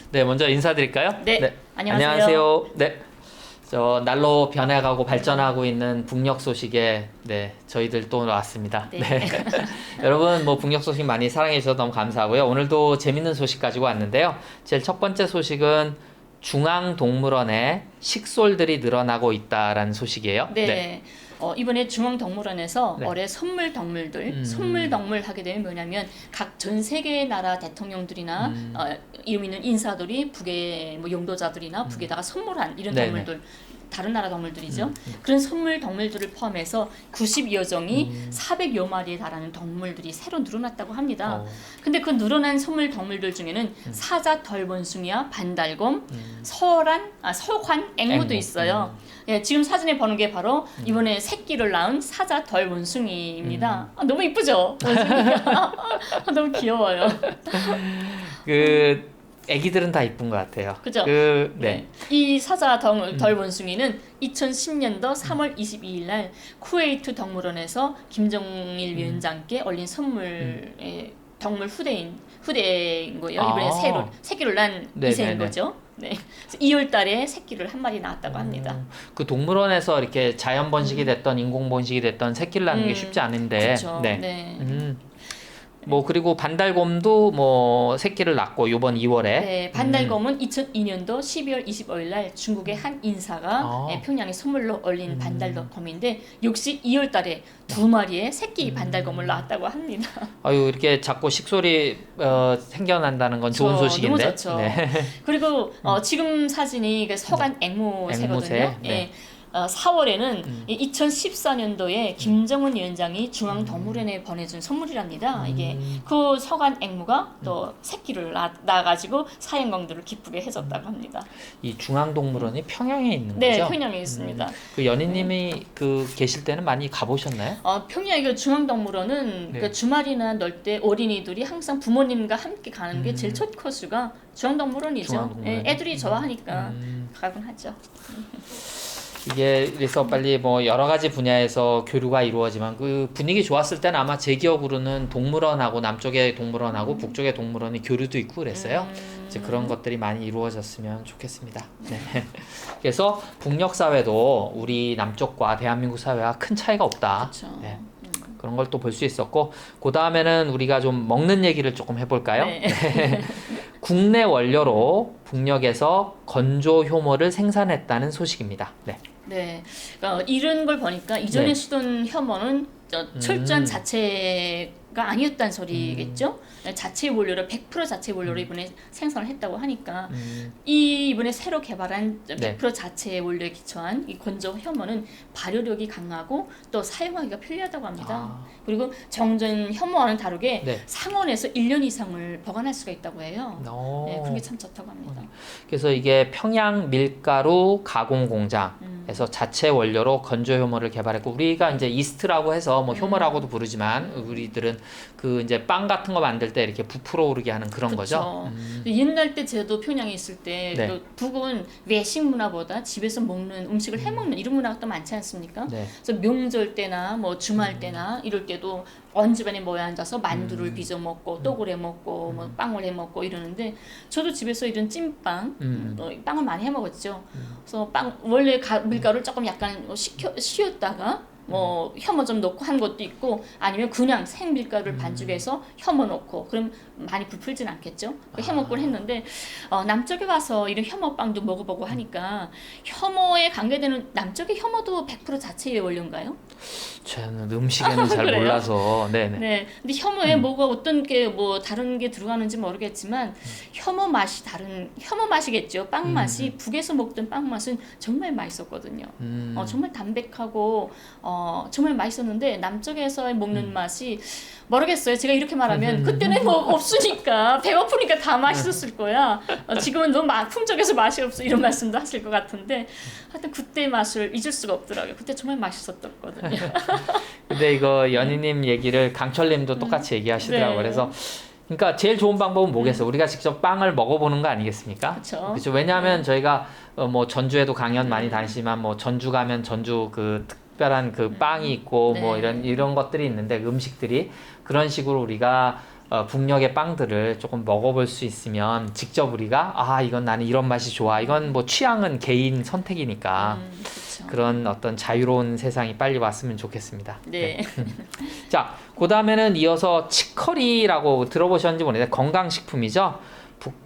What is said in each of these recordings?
네, 먼저 인사드릴까요? 네, 안녕하세요. 안녕하세요. 네, 날로 변해가고 발전하고 있는 북녘 소식에 저희들 또 나왔습니다. 네. 네. 여러분 북녘 소식 많이 사랑해 주셔서 너무 감사하고요. 오늘도 재밌는 소식 가지고 왔는데요. 제일 첫 번째 소식은 중앙동물원에 식솔들이 늘어나고 있다라는 소식이에요. 네. 이번에 중앙동물원에서 네. 올해 선물 동물 하게 되면 뭐냐면 각 전 세계 나라 대통령들이나 이름 있는 인사들이 북의 용도자들이나 북에다가 선물한 이런 네네. 동물들, 다른 나라 동물들이죠. 그런 선물 동물들을 포함해서 92여 종이 400여 마리에 달하는 동물들이 새로 늘어났다고 합니다. 근데 그 늘어난 선물 동물들 중에는 사자 덜원숭이와 반달곰, 소환, 앵무도 있어요. 예, 지금 사진에 보는 게 바로 이번에 새끼를 낳은 사자 덜원숭이입니다. 너무 이쁘죠? 원숭이가. 너무 귀여워요. 애기들은 다 이쁜 것 같아요. 그죠? 네. 이 사자 덜원숭이는 2010년도 3월 22일 날 쿠웨이트 동물원에서 김정일 위원장께 올린 선물의 동물 후대인 거예요. 이번에 새끼를 낳은 이세인 거죠. 네. 2월 달에 새끼를 한 마리 낳았다고 합니다. 그 동물원에서 이렇게 자연 번식이 됐던 인공 번식이 됐던 새끼를 낳는 게 쉽지 않은데. 그렇죠. 네. 그리고 반달곰도 새끼를 낳고 요번 2월에. 네, 반달곰은 2002년도 12월 25일 날 중국의 한 인사가 평양에 선물로 올린 반달곰인데 역시 2월 달에 2마리의 새끼 반달곰을 낳았다고 합니다. 아유, 이렇게 자꾸 식솔이 생겨난다는 건 좋은 소식인데. 너무 좋죠. 네. 그리고 지금 사진이 서간 앵무새거든요. 네. 4월에는 2014년도에 김정은 위원장이 중앙동물원에 보내준 선물이랍니다. 이게 그 서간 앵무가 또 새끼를 낳아가지고 사형광들을 기쁘게 해줬다고 합니다. 이 중앙동물원이 평양에 있는 네, 거죠? 평양에 있습니다. 그 연희님이 계실 때는 많이 가보셨나요? 평양 중앙동물원은 주말이나 놀 때 어린이들이 항상 부모님과 함께 가는 게 제일 첫 코스가 중앙동물원이죠. 애들이 좋아하니까 가곤 하죠. 이게 그래서 빨리 여러 가지 분야에서 교류가 이루어지만 그 분위기 좋았을 때는 아마 제 기억으로는 동물원하고 남쪽의 동물원하고 북쪽의 동물원이 교류도 있고 그랬어요. 이제 그런 것들이 많이 이루어졌으면 좋겠습니다. 네. 그래서 북녘 사회도 우리 남쪽과 대한민국 사회와 큰 차이가 없다. 그렇죠. 네. 그런 걸 또 볼 수 있었고 그 다음에는 우리가 좀 먹는 얘기를 조금 해볼까요? 네. 국내 원료로 북녘에서 건조 효모를 생산했다는 소식입니다. 네, 이런 걸 보니까 이전에 쓰던 혐오는 철저한 자체가 아니었다는 소리겠죠. 자체 원료를 100% 자체 원료로 이번에 생산을 했다고 하니까 이번에 새로 개발한 100% 자체 원료에 기초한 이 건조 혐오는 발효력이 강하고 또 사용하기가 편리하다고 합니다. 그리고 정전 혐오와는 다르게 상온에서 1년 이상을 보관할 수가 있다고 해요. 네, 그게 참 좋다고 합니다. 그래서 이게 평양 밀가루 가공 공장에서 자체 원료로 건조 효모를 개발했고 우리가 이제 이스트라고 해서 효모라고도 부르지만 우리들은 이제 빵 같은 거 만들 때 이렇게 부풀어 오르게 하는 그런 거죠. 옛날 때 저도 평양에 있을 때 북은 외식 문화보다 집에서 먹는 음식을 해 먹는 이런 문화가 또 많지 않습니까? 그래서 명절 때나 주말 때나 이럴 때도 온 집안에 모여 앉아서 만두를 빚어 먹고 떡을 해 먹고 빵을 해 먹고 이러는데 저도 집에서 이런 찐빵 빵을 많이 해 먹었죠. 그래서 원래 밀가루를 조금 약간 쉬었다가 혐오 좀 넣고 한 것도 있고 아니면 그냥 생밀가루를 반죽해서 혐오 넣고 그럼 많이 부풀진 않겠죠. 해 먹곤 했는데 남쪽에 와서 이런 혐오빵도 먹어보고 하니까 혐오에 관계되는 남쪽의 혐오도 100% 자체의 원료인가요? 저는 음식에는 잘 몰라서. 네. 근데 혐오에 뭐가 어떤 게 다른 게 들어가는지 모르겠지만 혐오 맛이겠죠. 빵 맛이 북에서 먹던 빵 맛은 정말 맛있었거든요. 정말 담백하고 정말 맛있었는데 남쪽에서 먹는 맛이 모르겠어요. 제가 이렇게 말하면 그때는 없으니까 배고프니까 다 맛있었을 거야. 지금은 너무 풍족해서 맛이 없어 이런 말씀도 하실 것 같은데 하여튼 그때 맛을 잊을 수가 없더라고요. 그때 정말 맛있었거든요. 근데 이거 연희님 얘기를 강철님도 똑같이 얘기하시더라고요. 그래서 그러니까 제일 좋은 방법은 뭐겠어요? 우리가 직접 빵을 먹어보는 거 아니겠습니까? 그렇죠. 왜냐하면 저희가 전주에도 강연 많이 다니시지만 전주 가면 전주 특별한 그 빵이 있고 네. 뭐 이런 것들이 있는데 음식들이 그런 식으로 우리가 북녘의 빵들을 조금 먹어볼 수 있으면 직접 우리가 이건 나는 이런 맛이 좋아. 이건 뭐 취향은 개인 선택이니까 그렇죠. 그런 어떤 자유로운 세상이 빨리 왔으면 좋겠습니다. 네. 자, 그 다음에는 이어서 치커리라고 들어보셨는지 모르겠는데 건강식품이죠.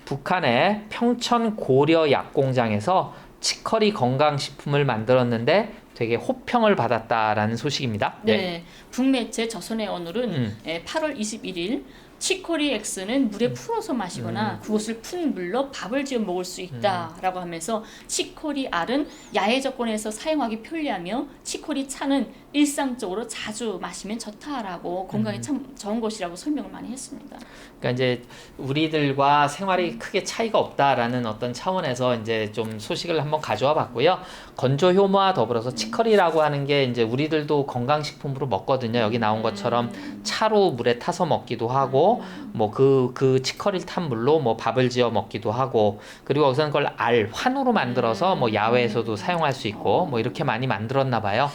북한의 평천 고려 약공장에서 치커리 건강식품을 만들었는데 되게 호평을 받았다라는 소식입니다. 네. 북매체 조선의 오늘은 8월 21일 치코리 X는 물에 풀어서 마시거나 그것을 푼 물로 밥을 지어 먹을 수 있다라고 하면서 치코리 R은 야외 조건에서 사용하기 편리하며 치코리 차는 일상적으로 자주 마시면 좋다라고 건강에 참 좋은 것이라고 설명을 많이 했습니다. 그러니까 이제 우리들과 생활이 크게 차이가 없다라는 어떤 차원에서 이제 좀 소식을 한번 가져와 봤고요. 건조 효모와 더불어서 치커리라고 하는 게 이제 우리들도 건강식품으로 먹거든요. 여기 나온 것처럼 차로 물에 타서 먹기도 하고 뭐 그 치커리를 탄 물로 뭐 밥을 지어 먹기도 하고 그리고 우선 그걸 환으로 만들어서 뭐 야외에서도 사용할 수 있고 뭐 이렇게 많이 만들었나 봐요.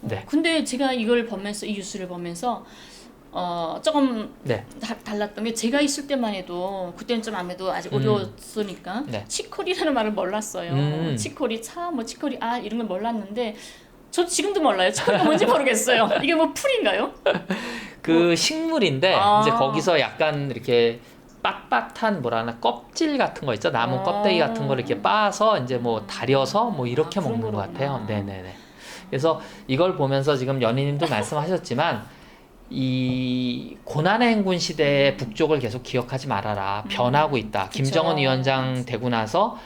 네. 근데 제가 이걸 보면서 이 뉴스를 보면서 조금 네. 달랐던 게 제가 있을 때만 해도 그때는 좀 아무래도 아직 어려웠으니까 네. 치코리라는 말을 몰랐어요. 치코리 차, 뭐 치코리 알 이런 걸 몰랐는데 저 지금도 몰라요. 치코리가 뭔지 모르겠어요. 이게 뭐 풀인가요? 그 식물인데 이제 거기서 약간 이렇게 빳빳한 뭐라나 껍질 같은 거 있죠. 나무 껍데기 같은 걸 이렇게 빻아서 이제 뭐 다려서 뭐 이렇게 그런 먹는 것 거구나. 같아요. 네네네. 그래서 이걸 보면서 지금 연희님도 말씀하셨지만 이 고난의 행군 시대의 북쪽을 계속 기억하지 말아라. 변하고 있다. 김정은 위원장 되고 나서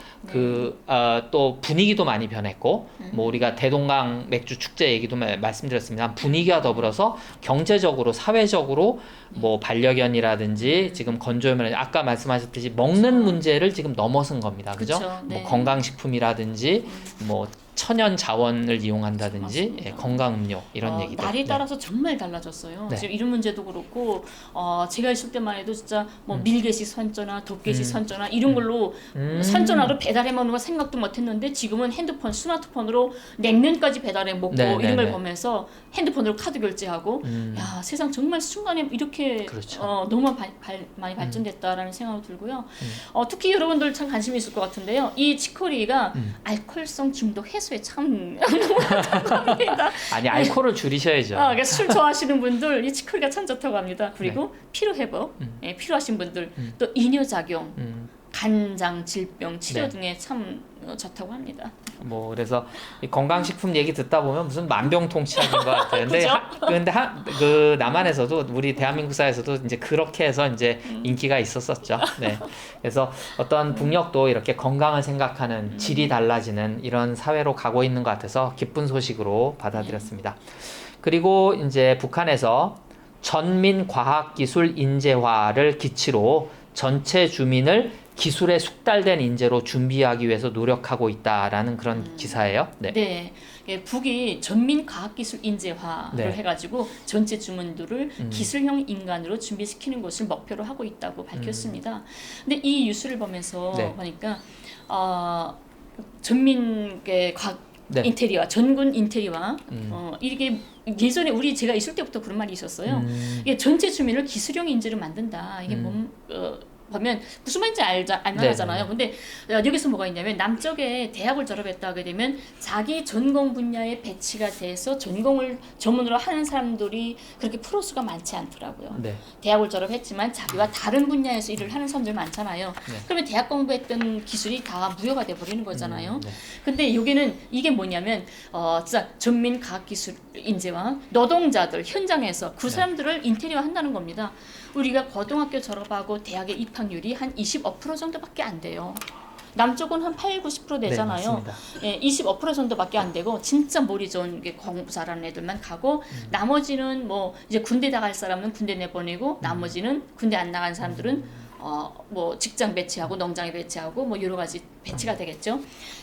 또 분위기도 많이 변했고 뭐 우리가 대동강 맥주 축제 얘기도 말씀드렸습니다. 분위기와 더불어서 경제적으로 사회적으로 뭐 반려견이라든지 지금 건조염이라든지 아까 말씀하셨듯이 먹는 문제를 지금 넘어선 겁니다. 그죠? 네. 뭐 건강식품이라든지 뭐 천연 자원을 이용한다든지 건강음료 이런 얘기들. 날이 따라서 정말 달라졌어요. 네. 지금 이런 문제도 그렇고 제가 있을 때만 해도 진짜 뭐 밀개시 선전화, 덮개시 선전화 이런 걸로 선전화로 배달해 먹는 거 생각도 못했는데 지금은 핸드폰, 스마트폰으로 냉면까지 배달해 먹고 이런 걸 보면서 핸드폰으로 카드 결제하고 야 세상 정말 순간에 이렇게 그렇죠. 너무 많이 발전됐다라는 생각이 들고요. 특히 여러분들 참 관심이 있을 것 같은데요. 이 치코리가 알코올성 중독 해소에 참 좋다고 합니다. 아니 알코올을 줄이셔야죠. 그러니까 술 좋아하시는 분들 이 치코리가 참 좋다고 합니다. 그리고 피로 회복, 필요하신 분들 또 이뇨 작용, 간장 질병 치료 등에 참 좋다고 합니다. 뭐 그래서 이 건강식품 얘기 듣다 보면 무슨 만병통치약인 것 같아요. 근데 그 남한에서도 우리 대한민국 사회에서도 이제 그렇게 해서 이제 인기가 있었었죠. 네. 그래서 어떤 북녘도 이렇게 건강을 생각하는 질이 달라지는 이런 사회로 가고 있는 것 같아서 기쁜 소식으로 받아들였습니다. 그리고 이제 북한에서 전민 과학기술 인재화를 기치로 전체 주민을 기술에 숙달된 인재로 준비하기 위해서 노력하고 있다라는 그런 기사예요. 네. 네. 북이 전민 과학기술 인재화를 해가지고 전체 주민들을 기술형 인간으로 준비시키는 것을 목표로 하고 있다고 밝혔습니다. 근데 이 뉴스를 보면서 보니까 전민의 과학 인테리어, 전군 인테리어, 이게 예전에 제가 있을 때부터 그런 말이 있었어요. 이게 전체 주민을 기술형 인재로 만든다. 이게 보면 무슨 말인지 알만하잖아요. 근데 여기서 뭐가 있냐면 남쪽에 대학을 졸업했다 게 되면 자기 전공 분야에 배치가 돼서 전공을 전문으로 하는 사람들이 그렇게 프로수가 많지 않더라고요. 대학을 졸업했지만 자기와 다른 분야에서 일을 하는 사람들 많잖아요. 그러면 대학 공부했던 기술이 다 무효가 돼 버리는 거잖아요. 근데 여기는 이게 뭐냐면 진짜 전민 과학기술 인재와 노동자들 현장에서 그 사람들을 인테리어 한다는 겁니다. 우리가 고등학교 졸업하고 대학에 입학률이 한 25% 정도밖에 안 돼요. 남쪽은 한 80-90% 되잖아요. 25% 정도밖에 안 되고 진짜 머리 좋은 게 공부 잘하는 애들만 가고 나머지는 뭐 이제 군대 나갈 사람은 군대 내보내고 나머지는 군대 안 나간 사람들은 뭐 직장 배치하고 농장에 배치하고 뭐 여러 가지 배치가 되겠죠.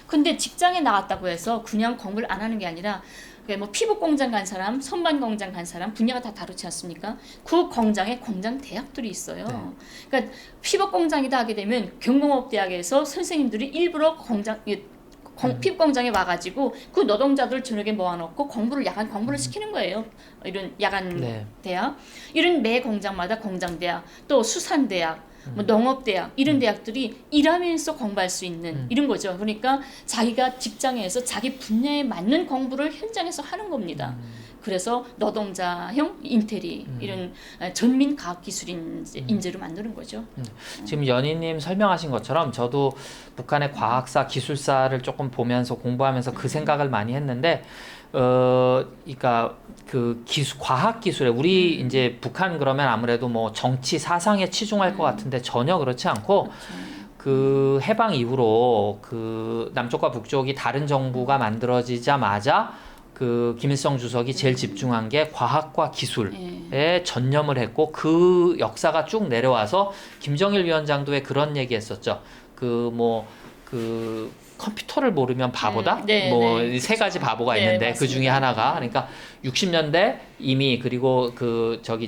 근데 직장에 나갔다고 해서 그냥 공부를 안 하는 게 아니라 뭐 피부 공장 간 사람, 선반 공장 간 사람 분야가 다 다르지 않습니까? 그 공장에 공장 대학들이 있어요. 그러니까 피부 공장이다 하게 되면 경공업 대학에서 선생님들이 일부러 피부 공장에 와가지고 그 노동자들 저녁에 모아놓고 야간 공부를 시키는 거예요. 이런 야간 대학, 이런 매 공장마다 공장대학, 또 수산대학, 뭐 농업대학 이런 대학들이 일하면서 공부할 수 있는 이런 거죠. 그러니까 자기가 직장에서 자기 분야에 맞는 공부를 현장에서 하는 겁니다. 그래서 노동자형 인테리 이런 전민 과학기술 인재로 만드는 거죠. 지금 연희님 설명하신 것처럼 저도 북한의 과학사, 기술사를 조금 보면서 공부하면서 그 생각을 많이 했는데, 그러니까 그 과학 기술에 우리 이제 북한 그러면 아무래도 뭐 정치 사상에 치중할 것 같은데 전혀 그렇지 않고. 그렇죠. 그 해방 이후로 그 남쪽과 북쪽이 다른 정부가 만들어지자마자 그 김일성 주석이 제일 집중한 게 과학과 기술에 전념을 했고, 그 역사가 쭉 내려와서 김정일 위원장도 왜 그런 얘기했었죠. 그 컴퓨터를 모르면 바보다? 뭐 세 가지 바보가 있는데 그 중에 하나가, 그러니까 60년대 이미, 그리고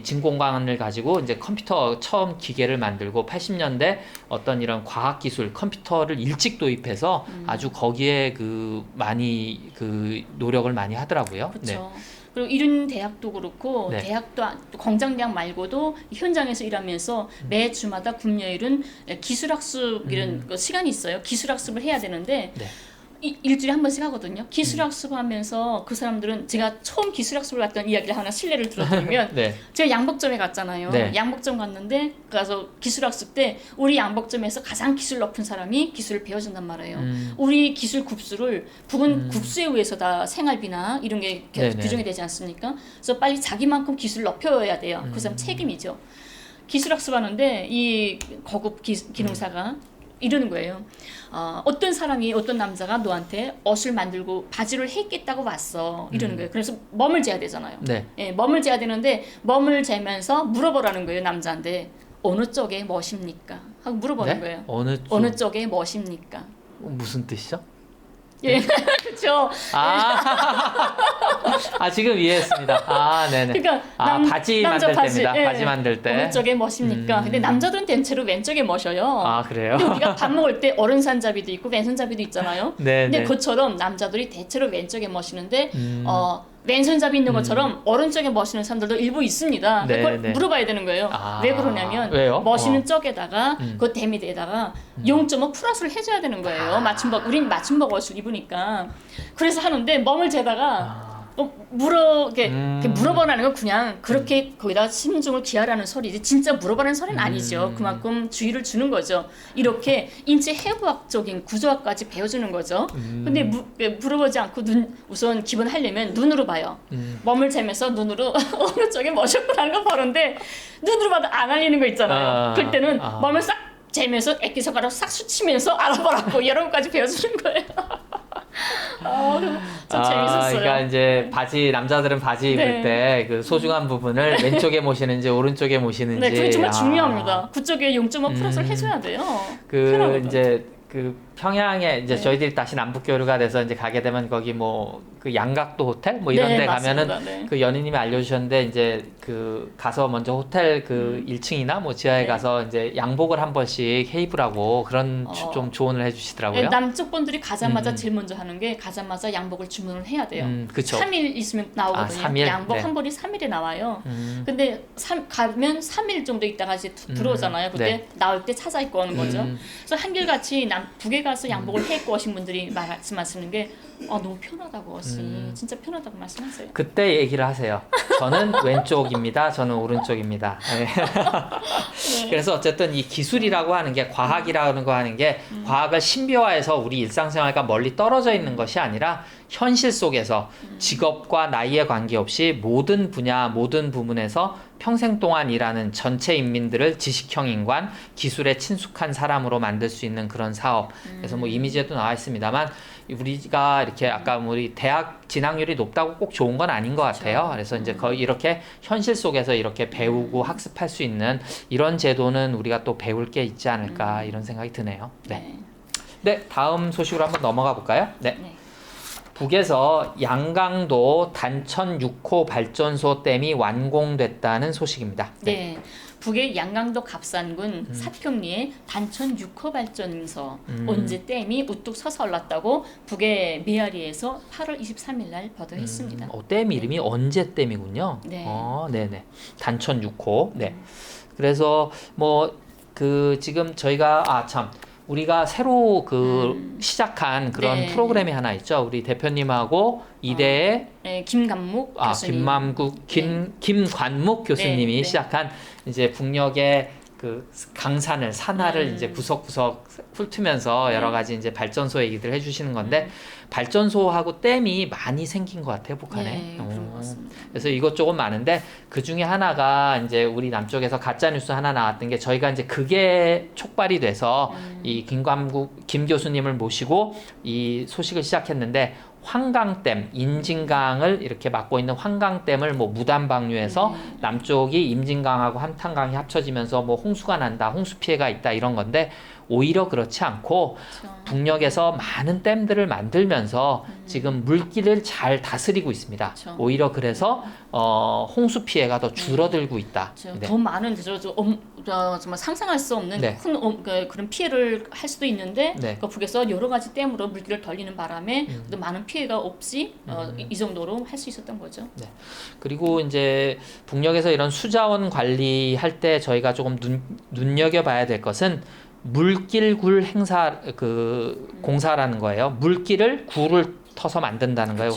진공관을 가지고 이제 컴퓨터 처음 기계를 만들고 80년대 어떤 이런 과학 기술 컴퓨터를 일찍 도입해서 아주 거기에 많이 노력을 많이 하더라고요. 그렇죠. 그리고 이런 대학도 그렇고 대학도 공장대학 말고도 현장에서 일하면서 매 주마다 금요일은 기술학습 이런 시간이 있어요. 기술학습을 해야 되는데 일주일에 한 번씩 하거든요. 기술학습하면서 그 사람들은, 제가 처음 기술학습을 갔던 이야기를 하나 실례를 들어드리면 제가 양복점에 갔잖아요. 양복점 갔는데 가서 기술학습 때 우리 양복점에서 가장 기술 높은 사람이 기술을 배워준단 말이에요. 우리 기술 급수를 북은 급수에 의해서 다 생활비나 이런 게 규정이 되지 않습니까? 그래서 빨리 자기만큼 기술을 높여야 돼요. 그 사람 책임이죠. 기술학습하는데 이 고급 기능사가 이러는 거예요. 어떤 남자가 너한테 옷을 만들고 바지를 했겠다고 왔어. 이러는 거예요. 그래서 몸을 재야 되잖아요. 몸을 재야 되는데 몸을 재면서 물어보라는 거예요, 남자한테. 어느 쪽에 멋입니까? 하고 물어보는 거예요. 어느 쪽에 멋입니까? 무슨 뜻이죠? 그렇죠. 지금 이해했습니다. 네네. 그러니까 바지 만들 때입니다. 바지 만들 때. 어느 쪽에 멋입니까? 근데 남자들은 대체로 왼쪽에 멋어요. 그래요? 근데 우리가 밥 먹을 때 오른손잡이도 있고 왼손잡이도 있잖아요. 근데 그처럼 남자들이 대체로 왼쪽에 멋이는데 왼손잡이 있는 것처럼 오른쪽에 멋있는 사람들도 일부 있습니다. 그걸 물어봐야 되는 거예요. 왜 그러냐면 왜요? 멋있는 쪽에다가 그 대미대에다가 0.5 플러스를 해줘야 되는 거예요. 우린 맞춤복 옷을 입으니까. 그래서 하는데 몸을 재다가 물어보라는 건 그냥 그렇게 거기다 신중을 기하라는 소리지, 진짜 물어보라는 소리는 아니죠. 그만큼 주의를 주는 거죠. 이렇게 인체 해부학적인 구조학까지 배워주는 거죠. 근데 물어보지 않고 우선 기본 하려면 눈으로 봐요. 몸을 재면서 눈으로 어느 쪽에 멋있구나는 거 보는데 눈으로 봐도 안 알리는 거 있잖아요. 그럴 때는 몸을 싹 재면서 액기손가락 싹 스치면서 알아보라고 이런 것까지 배워주는 거예요. 좀 재밌었어요. 그러니까 이제 남자들은 바지 입을 때 그 소중한 부분을 왼쪽에 모시는지 오른쪽에 모시는지. 그게 정말 중요합니다. 그쪽에 0.5 플러스를 해줘야 돼요. 이제 평양에 이제 저희들이 다시 남북 교류가 돼서 이제 가게 되면 거기 그 양각도 호텔 이런 데 가면은 그 연희님이 알려주셨는데, 이제 가서 먼저 호텔 1층이나 지하에 가서 이제 양복을 한 번씩 해입으라고 그런 좀 조언을 해주시더라고요. 남쪽 분들이 가자마자 제일 먼저 하는 게 가자마자 양복을 주문을 해야 돼요. 그쵸. 3일 있으면 나오거든요. 3일? 양복 한 벌이 3일에 나와요. 근데 가면 3일 정도 있다가 이제 들어오잖아요. 그때 나올 때 찾아 입고 오는 거죠. 그래서 한결같이 북에 가서 양복을 해 입고 오신 분들이 말씀하시는 게 너무 편하다고 옷이 진짜 편하다고 말씀하세요. 그때 얘기를 하세요. 저는 왼쪽입니다. 저는 오른쪽입니다. 그래서 어쨌든 이 기술이라고 하는 게, 과학이라는 거 하는 게 과학을 신비화해서 우리 일상생활과 멀리 떨어져 있는 것이 아니라 현실 속에서 직업과 나이에 관계없이 모든 분야, 모든 부문에서 평생 동안 일하는 전체 인민들을 지식형 인간, 기술에 친숙한 사람으로 만들 수 있는 그런 사업. 그래서 이미지에도 나와 있습니다만, 우리가 이렇게 아까 우리 대학 진학률이 높다고 꼭 좋은 건 아닌 것 같아요. 그래서 이제 거의 이렇게 현실 속에서 이렇게 배우고 학습할 수 있는 이런 제도는 우리가 또 배울 게 있지 않을까, 이런 생각이 드네요. 네, 다음 소식으로 한번 넘어가 볼까요? 북에서 양강도 단천 6호 발전소 댐이 완공됐다는 소식입니다. 북의 양강도 갑산군 사평리에 단천 6호 발전소 온제 댐이 우뚝 솟아올랐다고 북의 메아리에서 8월 23일 날 보도했습니다. 댐 이름이 언제 댐이군요. 네. 네네. 단천 6호. 네. 그래서 뭐 그 지금 저희가 우리가 새로 시작한 그런 네. 프로그램이 하나 있죠. 우리 대표님하고 이대의 네, 김관묵 교수님. 김관묵 교수님이 네. 시작한 이제 북녘의 그 강산을 산하를 이제 구석구석 훑으면서 여러 가지 이제 발전소 얘기들 해주시는 건데 발전소하고 댐이 많이 생긴 것 같아요, 북한에. 네, 그런 것 같습니다. 그래서 이것저것 많은데 그 중에 하나가 이제 우리 남쪽에서 가짜 뉴스 하나 나왔던 게 저희가 이제 그게 촉발이 돼서 이 김 교수님을 모시고 이 소식을 시작했는데 환강댐, 임진강을 이렇게 막고 있는 환강댐을 뭐 무단 방류해서 남쪽이 임진강하고 한탄강이 합쳐지면서 뭐 홍수가 난다, 홍수 피해가 있다 이런 건데 오히려 그렇지 않고 그렇죠. 북녘에서 많은 댐들을 만들면서 지금 물길을 잘 다스리고 있습니다. 그렇죠. 오히려 그래서 홍수 피해가 더 줄어들고 있다. 그렇죠. 네. 더 많은 정말 상상할 수 없는 네. 큰 그런 피해를 할 수도 있는데 네. 그 북에서 여러 가지 댐으로 물길을 돌리는 바람에 또 많은 피해가 없이 이 정도로 할 수 있었던 거죠. 네. 그리고 이제 북녘에서 이런 수자원 관리할 때 저희가 조금 눈여겨봐야 될 것은 물길굴 행사 공사라는 거예요. 물길을 굴을 터서 만든다는 거예요.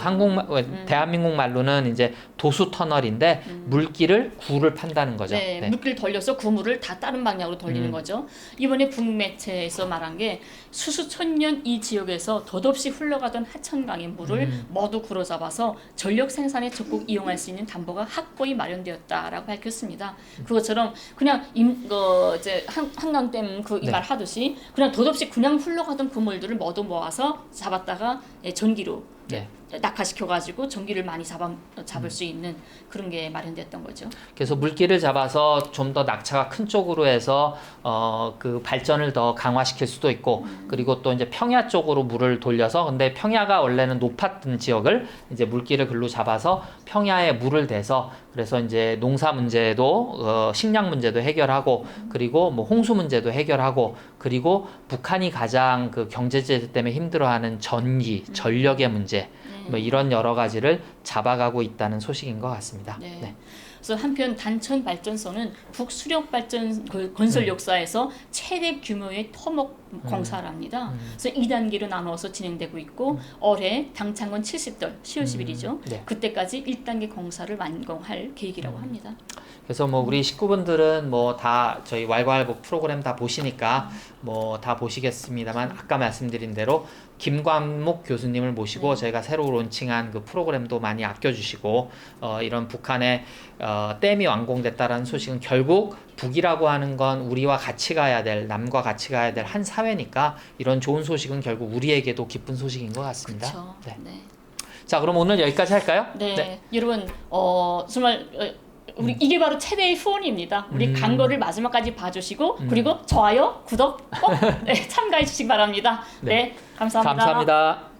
대한민국 말로는 이제 도수 터널인데 물길을 굴을 판다는 거죠. 네, 네. 물길을 돌려서 그 물을 다 다른 방향으로 돌리는 거죠. 이번에 북매체에서 말한 게 수수천년 이 지역에서 덧없이 흘러가던 하천강의 물을 모두 구로잡아서 전력 생산에 적극 이용할 수 있는 담보가 확고히 마련되었다라고 밝혔습니다. 그것처럼 그냥 이제 한강댐 네. 말 하듯이 그냥 덧없이 그냥 흘러가던 그 물들을 모두 모아서 잡았다가 전기로 네. 낙하시켜가지고 전기를 많이 잡을 수 있는 그런 게 마련됐던 거죠. 그래서 물길을 잡아서 좀 더 낙차가 큰 쪽으로 해서 그 발전을 더 강화시킬 수도 있고 그리고 또 이제 평야 쪽으로 물을 돌려서 근데 평야가 원래는 높았던 지역을 이제 물길을 글로 잡아서 평야에 물을 대서 그래서 이제 농사 문제도 식량 문제도 해결하고 그리고 뭐 홍수 문제도 해결하고 그리고 북한이 가장 그 경제제 때문에 힘들어하는 전력의 문제 뭐 이런 여러 가지를 잡아가고 있다는 소식인 것 같습니다. 네. 네. 그래서 한편 단천 발전소는 북수력 발전 건설 역사에서 최대 규모의 토목 공사랍니다. 그래서 2단계로 나누어서 진행되고 있고 올해 당창건 70돌 10월 10일이죠. 네. 그때까지 1단계 공사를 완공할 계획이라고 합니다. 그래서 뭐 우리 식구분들은 뭐 다 저희 왈가왈부 프로그램 다 보시니까 뭐 다 보시겠습니다만 아까 말씀드린 대로 김관묵 교수님을 모시고 저희가 새로 론칭한 그 프로그램도 많이 아껴주시고 이런 북한의 댐이 완공됐다라는 소식은 결국 북이라고 하는 건 우리와 같이 가야 될 남과 같이 가야 될 한 사회니까 이런 좋은 소식은 결국 우리에게도 기쁜 소식인 것 같습니다. 그렇죠. 네. 네. 자 그럼 오늘 여기까지 할까요? 네. 여러분 정말 우리 이게 바로 최대의 후원입니다. 우리 광고를 마지막까지 봐주시고 그리고 좋아요, 구독 꼭 참가해 주시기 바랍니다. 네, 감사합니다. 감사합니다.